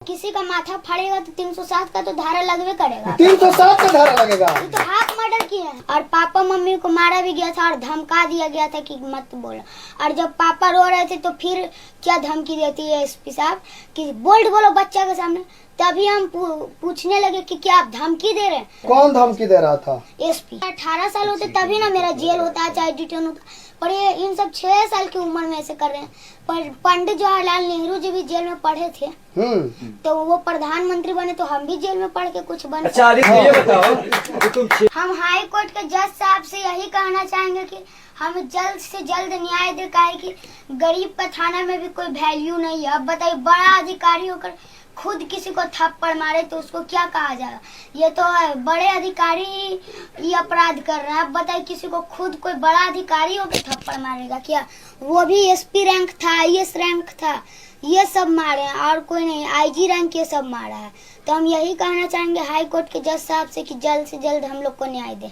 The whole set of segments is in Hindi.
किसी का माथा फाड़ेगा तो 307 का तो धारा लगवे करेगा। 307 का धारा लगेगा। ये तो हाफ मर्डर किया है। और पापा मम्मी को मारा भी गया था और धमका दिया गया था कि मत बोलो। और जब पापा रो रहे थे तो फिर क्या धमकी देती है एसपी साहब कि बोल्ड बोलो बच्चा के सामने। तभी हम पूछने लगे कि क्या आप धमकी दे रहे हैं। कौन धमकी दे रहा था? एसपी। 18 साल होते तभी ना मेरा जेल होता, चाहे डिटेन होता। पर ये इन सब 6 साल की उम्र में ऐसे कर रहे हैं। पर पंडित जवाहरलाल नेहरू जी भी जेल में पढ़े थे, तो वो प्रधानमंत्री बने, तो हम भी जेल में पढ़ के कुछ बन। अच्छा ये बताओ, हम हाई कोर्ट के जज साहब से यही कहना चाहेंगे कि हमें जल्द से जल्द न्याय दे। काहे कि गरीब का थाना में भी कोई वैल्यू नहीं है। अब बताइए, बड़ा अधिकारी होकर खुद किसी को थप्पड़ मारे तो उसको क्या कहा जाएगा? ये तो बड़े अधिकारी ये अपराध कर रहे हैं। अब बताइए, किसी को खुद कोई बड़ा अधिकारी होकर थप्पड़ मारेगा क्या? वो भी एसपी रैंक था, आईएएस रैंक था, ये सब मारे हैं और कोई नहीं। आईजी रैंक ये सब मारा है। तो हम यही कहना चाहेंगे हाई कोर्ट के जज साहब से कि जल्द से जल्द हम लोग को न्याय दे।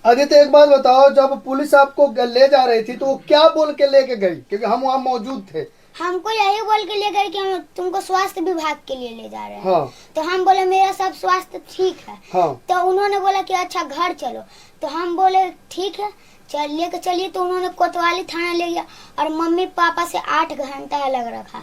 आदित्य, एक बात बताओ, जब पुलिस आपको ले जा रही थी तो वो क्या बोल के लेके गई? क्योंकि हम वहाँ मौजूद थे। हमको यही बोल के ले गए कि हम तुमको स्वास्थ्य विभाग के लिए ले जा रहे हैं। हाँ। तो हम बोले मेरा सब स्वास्थ्य ठीक है। हाँ। तो उन्होंने बोला कि अच्छा घर चलो। तो हम बोले ठीक है चलिए के चलिए। तो उन्होंने कोतवाली थाना ले गया और मम्मी पापा से 8 घंटा अलग रखा।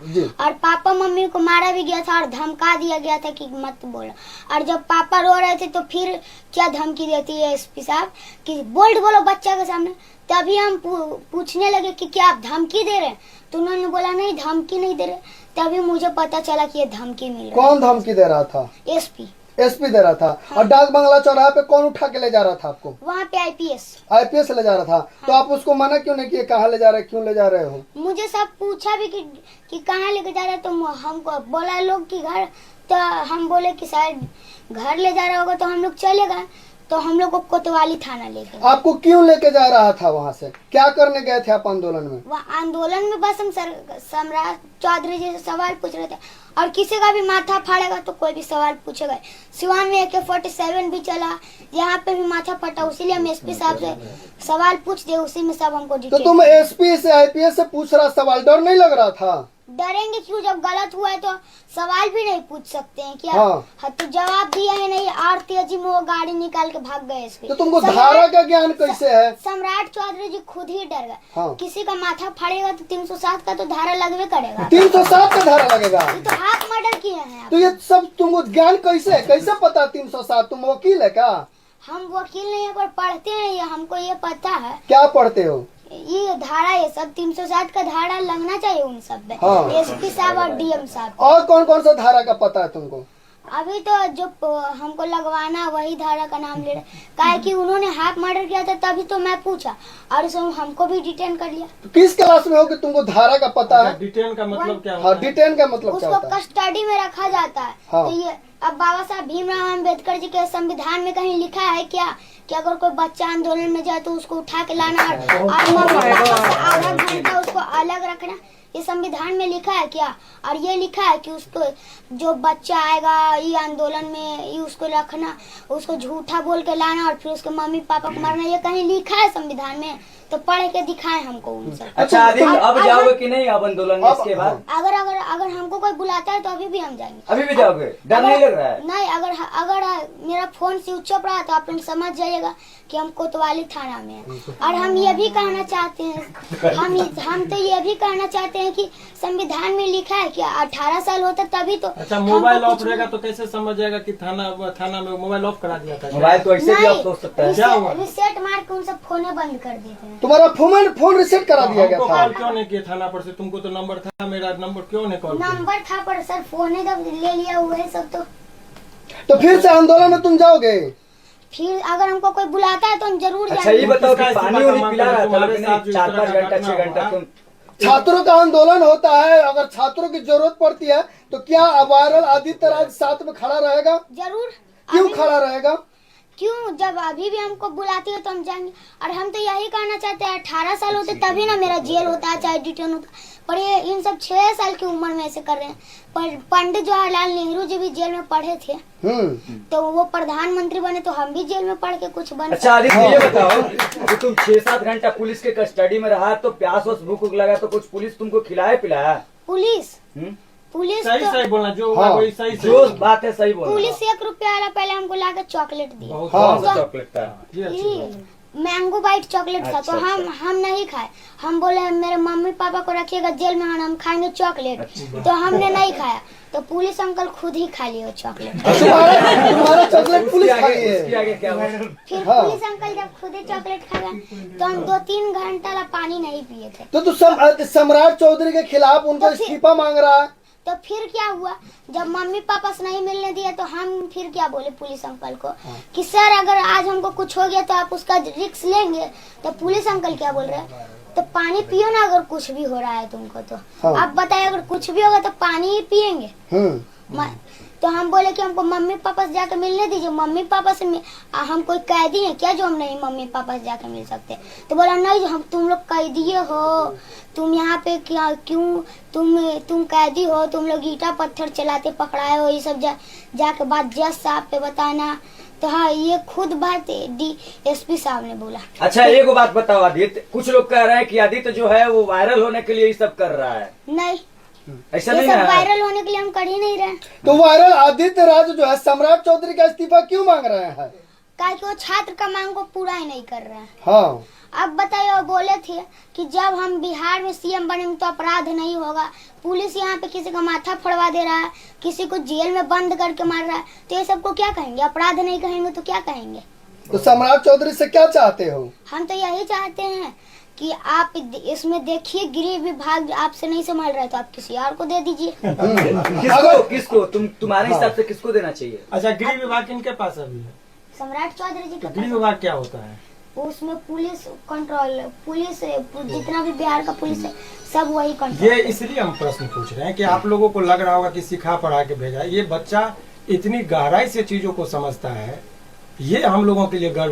और पापा मम्मी को मारा भी गया था और धमका दिया गया था कि मत बोलो। और जब पापा रो रहे थे तो फिर क्या धमकी देती है एसपी साहब कि बोल्ड बोलो बच्चा के सामने। तभी हम पूछने लगे कि क्या आप धमकी दे रहे हैं? तो उन्होंने बोला नहीं, धमकी नहीं दे रहे। तभी मुझे पता चला कि ये धमकी मिल रही है। कौन धमकी दे रहा था? एसपी दे रहा था। हाँ। और डाक बंगला चौराहे पे कौन उठा के ले जा रहा था आपको? वहाँ पे आईपीएस ले जा रहा था। हाँ। तो आप उसको मना क्यों नहीं किए? कहाँ ले जा रहे, क्यों ले जा रहे हो? मुझे सब पूछा भी कि कहाँ लेके जा रहे हैं। तो हमको बोला लोग कि घर। तो हम बोले कि शायद घर ले जा रहा होगा। तो हम लोग चले गए। तो हम लोग को कोतवाली थाना ले गए। आपको क्यों लेके जा रहा था? वहाँ से क्या करने गए थे आप आंदोलन में? वहाँ आंदोलन में बस हम सम्राट चौधरी जी से सवाल पूछ रहे थे। और किसी का भी माथा फाड़ेगा तो कोई भी सवाल पूछेगा। सिवान में AK-47 भी चला, यहाँ पे भी माथा फटा। उसीलिए हम एसपी साहब से सवाल पूछ दे, उसी में सब हमको तो तुम एसपी से आईपीएस से पूछ रहा सवाल, डर नहीं लग रहा था? डरेंगे क्यों? जब गलत हुआ है तो सवाल भी नहीं पूछ सकते हैं क्या? हाँ। तो जवाब दिया है नहीं। और तेजी में वो गाड़ी निकाल के भाग गए इसके। तो तुमको धारा का ज्ञान कैसे है? सम्राट चौधरी जी खुद ही डर गए। हाँ। किसी का माथा फाड़ेगा तो 307 का तो धारा लगवे करेगा। 307 का धारा लगेगा। ये तो हाफ मर्डर किया है। तो ये सब तुमको ज्ञान कैसे पता? 307 तुम वकील है क्या? हम वकील नहीं है पर पढ़ते हैं, ये हमको ये पता है। क्या पढ़ते हो? ये धारा, ये सब 307 का धारा लगना चाहिए उन सब में। हाँ। एसपी साहब और डीएम साहब। और कौन कौन सा धारा का पता है तुमको? अभी तो जो हमको लगवाना वही धारा का नाम ले रहे। काहे कि उन्होंने हाफ मर्डर किया था तभी तो मैं पूछा और इसमें हमको भी डिटेन कर लिया। तो किस क्लास में हो कि तुमको धारा का पता है? डिटेन का मतलब क्या हाँ, डिटेन का मतलब क्या उसको होता है? कस्टडी में रखा जाता है। हाँ। तो ये अब बाबा साहब भीमराव अम्बेडकर जी के संविधान में कहीं लिखा है क्या कि अगर कोई बच्चा आंदोलन में जाए तो उसको उठा के लाना और आधा घंटा उसको अलग रखना? ये संविधान में लिखा है क्या? और ये लिखा है कि उसको जो बच्चा आएगा ये आंदोलन में ये उसको रखना, उसको झूठा बोल के लाना और फिर उसके मम्मी पापा को मारना? ये कहीं लिखा है संविधान में? तो पढ़ के दिखाए हमको उन सब। अच्छा अब जाओगे कि नहीं अब आंदोलन में? इसके बाद अगर हमको कोई बुलाता है तो अभी भी हम जाएंगे। अभी भी जाओगे? डर नहीं लग रहा है? नहीं, अगर मेरा फोन स्विच ऑफ रहा तो आप लोग समझ जाइएगा कि हम कोतवाली थाना में हैं। और हम ये भी कहना चाहते हैं, हम तो ये भी कहना चाहते हैं कि संविधान में लिखा है कि 18 साल होता तभी तो। अच्छा, मोबाइल ऑफ रहेगा तो कैसे समझ जाएगा कि थाना में मोबाइल ऑफ करा दिया था? मोबाइल तो ऐसे भी ऑफ हो सकता है। रिसेट मार के उन सब फोने बंद कर देते हैं। तुम्हारा फोन रिसेट करा दिया गया था? कॉल क्यों नहीं किया थाना पर से? तुमको तो नंबर था, मेरा नंबर क्यों नहीं कॉल? नंबर था पर सर फोन जब ले लिया हुआ है सब। तो फिर से आंदोलन में तुम जाओगे? फिर अगर हमको कोई बुलाता है तो हम जरूर अच्छा जाएंगे। ये बताओ कि पानी उन्हें पिला रहा था कि नहीं? 4-5 घंटा 6 घंटा तुम? छात्रों का आंदोलन होता है, अगर छात्रों की जरूरत पड़ती है तो क्या वायरल आदित्य राज साथ में खड़ा रहेगा? जरूर। क्यों खड़ा रहेगा? क्यों? जब अभी भी हमको बुलाती है तो हम जाएंगे। और हम तो यही कहना चाहते हैं 18 साल होते तभी ना मेरा जेल होता, चाहे डिटेन होता। पर ये इन सब 6 साल की उम्र में ऐसे कर रहे हैं। पर पंडित जवाहरलाल नेहरू जी भी जेल में पढ़े थे, तो वो प्रधानमंत्री बने, तो हम भी जेल में पढ़ के कुछ बन। अच्छा ये बताओ कि तुम 6-7 घंटा पुलिस के कस्टडी में रहा तो प्यास और भूख लगा तो कुछ पुलिस तुमको खिलाया पिलाया? पुलिस पुलिस सही तो सही बोलना, जो हाँ। होगा वही सही सही जो बोलना। बात है सही बोल पुलिस 1 रुपया वाला पहले हमको लाकर चॉकलेट दिया। बहुत हाँ। कौन सा चॉकलेट था? ये अच्छी बात है। मैंगो बाइट चॉकलेट था। अच्छा, तो हम नहीं खाए। हम बोले मेरे मम्मी पापा को रखिएगा जेल में, हम खाएंगे चॉकलेट। तो हमने नहीं खाया, तो पुलिस अंकल खुद ही खा लिए वो चॉकलेट। तुम्हारा चॉकलेट पुलिस उसके खाई आगे है। उसके आगे क्या हुआ? फिर हाँ। पुलिस अंकल जब खुद ही चॉकलेट खा गए तो हम 2-3 घंटा ला पानी नहीं पिए थे। तो तू सम्राट चौधरी के खिलाफ उनका तो फिर- इस्तीफा मांग रहा है। तो फिर क्या हुआ, जब मम्मी पापा से नहीं मिलने दिया तो हम फिर क्या बोले पुलिस अंकल को कि सर अगर आज हमको कुछ हो गया तो आप उसका रिस्क लेंगे। तो पुलिस अंकल क्या बोल रहे हैं, तो पानी पियो ना अगर कुछ भी हो रहा है तुमको तो। हाँ। आप बताइए अगर कुछ भी होगा तो पानी ही पियेंगे। तो हम बोले कि हमको मम्मी पापा से जाकर मिलने दीजिए। मम्मी पापा से हम कोई कैदी हैं क्या जो हम नहीं मम्मी पापा से जाकर मिल सकते। तो बोला नहीं, हम तुम लोग कैदी हो, तुम यहाँ पे क्या क्यों, तुम कैदी हो, तुम लोग ईटा पत्थर चलाते पकड़ाए हो, ये सब जाके बात जज साहब पे बताना। तो हाँ, ये खुद बात DSP साहब ने बोला। अच्छा एक बात बताओ आदित्य, कुछ लोग कह रहे हैं कि आदित्य जो है वो वायरल होने के लिए ये सब कर रहा है। नहीं, ऐसा ये नहीं सब है? वायरल होने के लिए हम कर ही नहीं रहे। तो वायरल आदित्य राज जो है सम्राट चौधरी का इस्तीफा क्यों मांग रहे हैं? काहे कि वो छात्र का मांग को पूरा ही नहीं कर रहे हैं। हाँ। अब बताइए, वो बोले थे कि जब हम बिहार में CM बनेंगे तो अपराध नहीं होगा। पुलिस यहाँ पे किसी का माथा फोड़वा दे रहा है, किसी को जेल में बंद करके मार रहा है, तो ये सबको क्या कहेंगे? अपराध नहीं कहेंगे तो क्या कहेंगे? तो सम्राट चौधरी से क्या चाहते हो? हम तो यही चाहते हैं कि आप इसमें देखिए, गृह विभाग आपसे नहीं संभाल रहा है तो आप किसी और को दे दीजिए। किसको तुम्हारे हिसाब से किसको देना चाहिए? अच्छा, गृह विभाग किनके पास अभी है? सम्राट चौधरी जी तो के गृह पास विभाग क्या होता है? उसमें पुलिस कंट्रोल, पुलिस जितना भी बिहार का पुलिस है सब वही कंट्रोल। ये इसलिए हम प्रश्न पूछ रहे हैं कि आप लोगों को लग रहा होगा कि सिखा पढ़ा के भेजा, ये बच्चा इतनी गहराई से चीजों को समझता है, ये हम लोगों के लिए गर्व